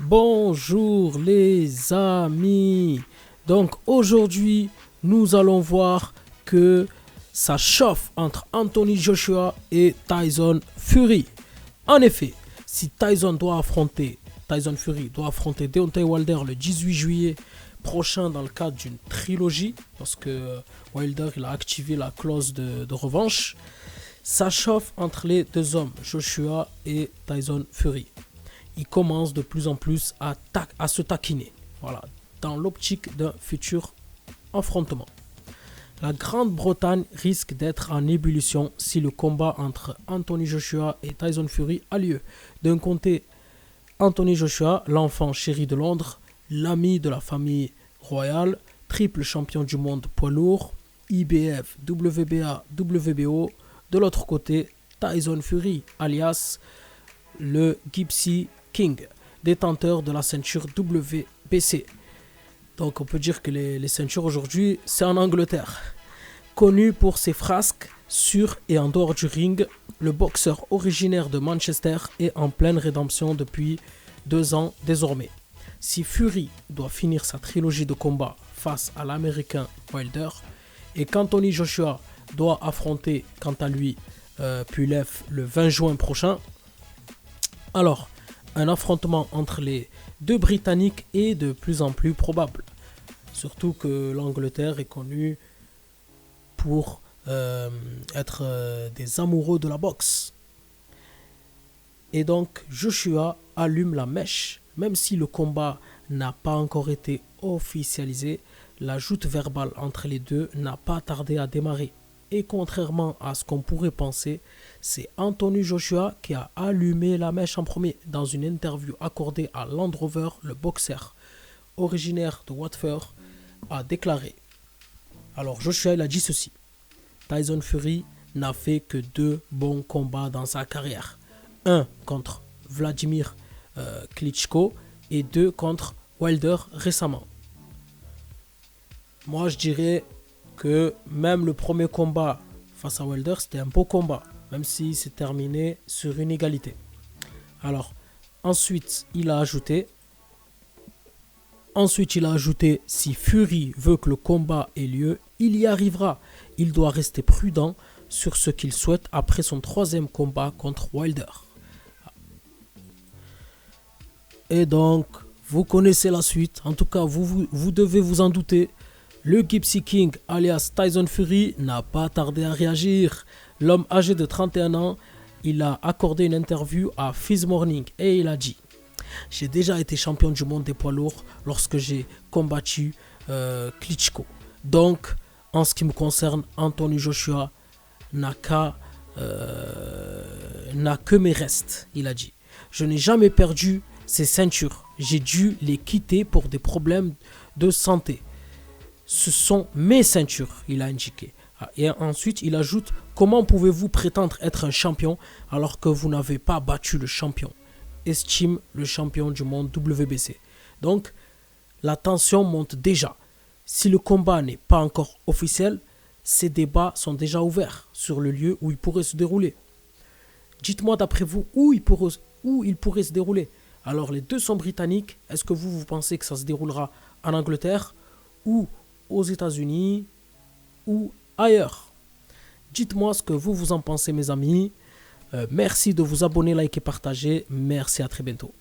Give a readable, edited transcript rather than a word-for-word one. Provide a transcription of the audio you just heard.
Bonjour les amis. Donc aujourd'hui, nous allons voir que ça chauffe entre Anthony Joshua et Tyson Fury. En effet, si Tyson Fury doit affronter Deontay Wilder le 18 juillet prochain dans le cadre d'une trilogie, parce que Wilder il a activé la clause de revanche, ça chauffe entre les deux hommes, Joshua et Tyson Fury. Ils commencent de plus en plus à se taquiner, voilà, dans l'optique d'un futur affrontement. La Grande-Bretagne risque d'être en ébullition si le combat entre Anthony Joshua et Tyson Fury a lieu. D'un côté, Anthony Joshua, l'enfant chéri de Londres, l'ami de la famille royale, triple champion du monde poids lourd, IBF, WBA, WBO. De l'autre côté, Tyson Fury, alias le Gypsy King, détenteur de la ceinture WBC. Donc on peut dire que les ceintures aujourd'hui, c'est en Angleterre. Connu pour ses frasques sur et en dehors du ring, le boxeur originaire de Manchester est en pleine rédemption depuis 2 ans désormais. Si Fury doit finir sa trilogie de combat face à l'Américain Wilder et qu'Anthony Joshua doit affronter quant à lui Pulev le 20 juin prochain, alors un affrontement entre les deux Britanniques est de plus en plus probable. Surtout que l'Angleterre est connue pour être des amoureux de la boxe. Et donc Joshua allume la mèche. Même si le combat n'a pas encore été officialisé, la joute verbale entre les deux n'a pas tardé à démarrer. Et contrairement à ce qu'on pourrait penser, c'est Anthony Joshua qui a allumé la mèche en premier. Dans une interview accordée à Land Rover, le boxeur originaire de Watford a déclaré. Alors Joshua il a dit ceci: Tyson Fury n'a fait que 2 bons combats dans sa carrière. Un contre Vladimir Klitschko et 2 contre Wilder récemment. Moi je dirais que même le premier combat face à Wilder, c'était un beau combat, même si c'est terminé sur une égalité. Alors, ensuite, il a ajouté, si Fury veut que le combat ait lieu, il y arrivera. Il doit rester prudent sur ce qu'il souhaite après son 3e combat contre Wilder. Et donc, vous connaissez la suite. En tout cas, vous devez vous en douter. Le Gypsy King, alias Tyson Fury, n'a pas tardé à réagir. L'homme âgé de 31 ans, il a accordé une interview à Fizz Morning et il a dit: j'ai déjà été champion du monde des poids lourds lorsque j'ai combattu Klitschko. Donc, en ce qui me concerne, Anthony Joshua n'a que mes restes, il a dit. Je n'ai jamais perdu ces ceintures. J'ai dû les quitter pour des problèmes de santé. Ce sont mes ceintures, il a indiqué. Et ensuite, il ajoute: comment pouvez-vous prétendre être un champion alors que vous n'avez pas battu le champion, estime le champion du monde WBC. Donc, la tension monte déjà. Si le combat n'est pas encore officiel, ces débats sont déjà ouverts sur le lieu où il pourrait se dérouler. Dites-moi d'après vous où il pourrait se dérouler. Alors, les deux sont britanniques. Est-ce que vous pensez que ça se déroulera en Angleterre ou aux États-Unis ou ailleurs? Dites-moi ce que vous en pensez, mes amis. Merci de vous abonner, liker, partager. Merci, à très bientôt.